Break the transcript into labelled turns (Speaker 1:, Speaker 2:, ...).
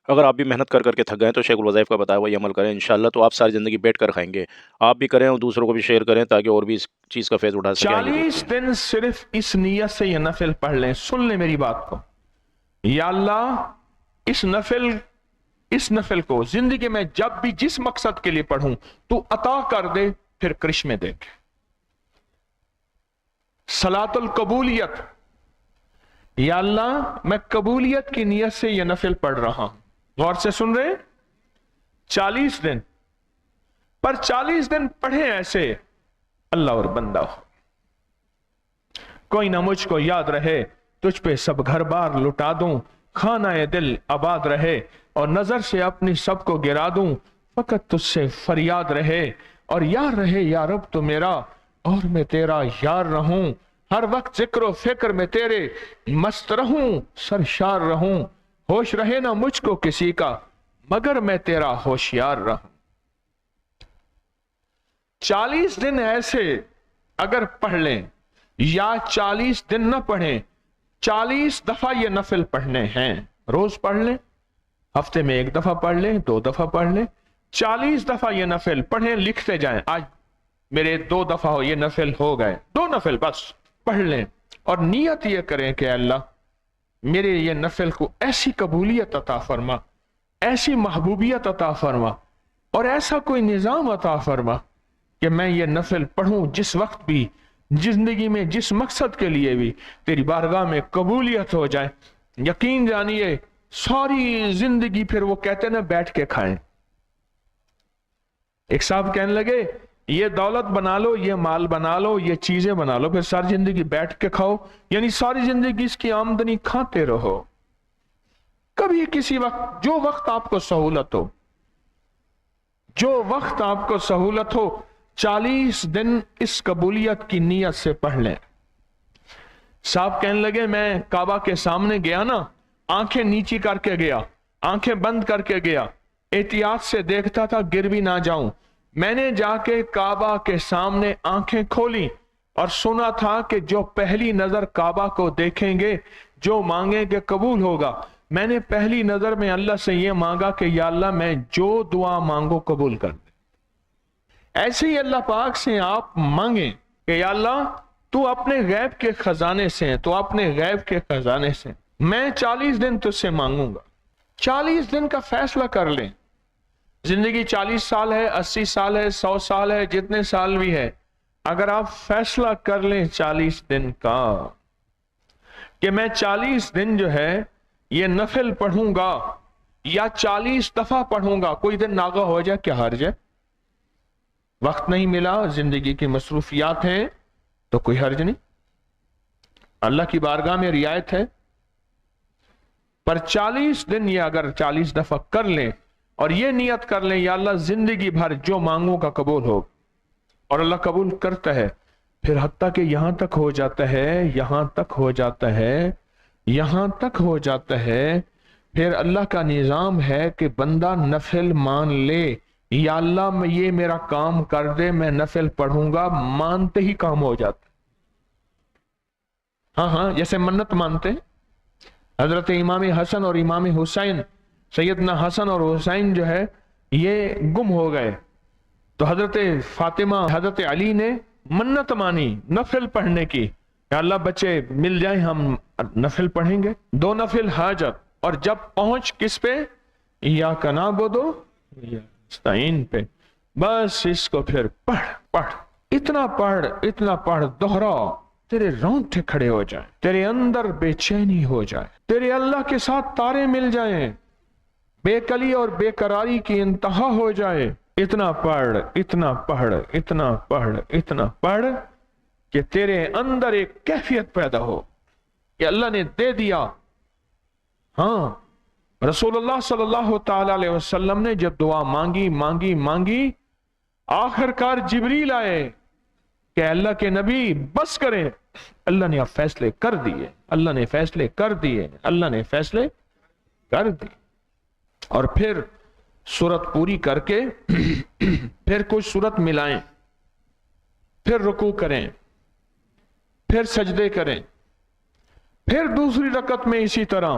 Speaker 1: اگر آپ بھی محنت کر کے تھک گئے تو شیخ الوظائف کا بتایا وہی عمل کریں انشاءاللہ، تو آپ ساری زندگی بیٹھ کر کھائیں گے. آپ بھی کریں اور دوسروں کو بھی شیئر کریں تاکہ اور بھی اس چیز کا فیض اٹھا سکیں.
Speaker 2: 40 دن صرف اس نیت سے یہ نفل پڑھ لیں. سن لیں میری بات کو. یا اللہ اس نفل کو زندگی میں جب بھی جس مقصد کے لیے پڑھوں تو عطا کر دے، پھر کرشمے دیکھ. صلاۃ القبولیت. یا اللہ میں قبولیت کی نیت سے یہ نفل پڑھ رہا ہوں. غور سے سن رہے ہیں؟ 40 دن پر 40 دن پڑھے ایسے اللہ اور بندہ ہو. کوئی نہ مجھ کو یاد رہے، تجھ پہ سب گھر بار لٹا دوں، کھانا دل آباد رہے اور نظر سے اپنی سب کو گرا دوں. فقط تجھ سے فریاد رہے اور یار رہے یا رب تو میرا، اور میں تیرا یار رہوں. ہر وقت ذکر و فکر میں تیرے مست رہوں، سرشار رہوں. ہوش رہے نہ مجھ کو کسی کا مگر میں تیرا ہوشیار رہوں. 40 دن ایسے اگر پڑھ لیں یا 40 دن نہ پڑھیں، 40 دفعہ یہ نفل پڑھنے ہیں. روز پڑھ لیں، ہفتے میں 1 دفعہ پڑھ لیں، 2 دفعہ پڑھ لیں. 40 دفعہ یہ نفل پڑھیں، لکھتے جائیں. آج میرے 2 دفعہ ہو یہ نفل ہو گئے، 2 نفل بس پڑھ لیں. اور نیت یہ کریں کہ اللہ میرے یہ نفل کو ایسی قبولیت عطا فرما، ایسی محبوبیت عطا فرما اور ایسا کوئی نظام عطا فرما کہ میں یہ نفل پڑھوں جس وقت بھی، زندگی میں جس مقصد کے لیے بھی، تیری بارگاہ میں قبولیت ہو جائے. یقین جانیے ساری زندگی پھر وہ کہتے نا بیٹھ کے کھائیں. ایک صاحب کہنے لگے یہ دولت بنا لو، یہ مال بنا لو، یہ چیزیں بنا لو، پھر ساری زندگی بیٹھ کے کھاؤ، یعنی ساری زندگی اس کی آمدنی کھاتے رہو. کبھی کسی وقت، جو وقت آپ کو سہولت ہو، جو وقت آپ کو سہولت ہو، 40 دن اس قبولیت کی نیت سے پڑھ لیں. صاحب کہنے لگے میں کعبہ کے سامنے گیا نا، آنکھیں نیچی کر کے گیا، آنکھیں بند کر کے گیا، احتیاط سے دیکھتا تھا گر بھی نہ جاؤں. میں نے جا کے کعبہ کے سامنے آنکھیں کھولی اور سنا تھا کہ جو پہلی نظر کعبہ کو دیکھیں گے، جو مانگیں گے قبول ہوگا. میں نے پہلی نظر میں اللہ سے یہ مانگا کہ یا اللہ میں جو دعا مانگو قبول کر دے. ایسے ہی اللہ پاک سے آپ مانگیں کہ یا اللہ تو اپنے غیب کے خزانے سے ہیں، تو اپنے غیب کے خزانے سے میں 40 دن تجھ سے مانگوں گا. 40 دن کا فیصلہ کر لیں. زندگی 40 سال ہے، 80 سال ہے، 100 سال ہے، جتنے سال بھی ہے، اگر آپ فیصلہ کر لیں 40 دن کا کہ میں 40 دن جو ہے یہ نفل پڑھوں گا یا 40 دفعہ پڑھوں گا. کوئی دن ناغہ ہو جائے کیا حرج ہے؟ وقت نہیں ملا، زندگی کی مصروفیات ہیں تو کوئی حرج نہیں، اللہ کی بارگاہ میں رعایت ہے. پر 40 دن یہ اگر 40 دفعہ کر لیں اور یہ نیت کر لیں یا اللہ زندگی بھر جو مانگوں کا قبول ہو، اور اللہ قبول کرتا ہے. پھر حتیٰ کہ یہاں تک ہو جاتا ہے، یہاں تک ہو جاتا ہے، یہاں تک ہو جاتا ہے، پھر اللہ کا نظام ہے کہ بندہ نفل مان لے یا اللہ میں یہ میرا کام کر دے، میں نفل پڑھوں گا، مانتے ہی کام ہو جاتا. ہاں جیسے منت مانتے ہیں. حضرت امام حسن اور امام حسین، سیدنا حسن اور حسین جو ہے یہ گم ہو گئے تو حضرت فاطمہ، حضرت علی نے منت مانی نفل پڑھنے کی کہ اللہ بچے مل جائیں ہم نفل پڑھیں گے. 2 نفل حاجت، اور جب پہنچ کس پہ؟ ایاک نعبد و ایاک نستعین پہ. بس اس کو پھر پڑھ، اتنا پڑھ دوہرا، تیرے رونگٹے کھڑے ہو جائیں، تیرے اندر بے چینی ہو جائے، تیرے اللہ کے ساتھ تارے مل جائیں، بے کلی اور بے قراری کی انتہا ہو جائے. اتنا پڑھ، اتنا پڑھ، اتنا پڑھ، اتنا پڑھ کہ تیرے اندر ایک کیفیت پیدا ہو کہ اللہ نے دے دیا. ہاں رسول اللہ صلی اللہ تعالی علیہ وسلم نے جب دعا مانگی، آخرکار جبریل آئے کہ اللہ کے نبی بس کریں. اللہ نے اب فیصلے کر دیے، اللہ نے فیصلے کر دیے، اللہ نے فیصلے کر دیے. اور پھر سورت پوری کر کے پھر کچھ سورت ملائیں، پھر رکوع کریں، پھر سجدے کریں، پھر دوسری رکعت میں اسی طرح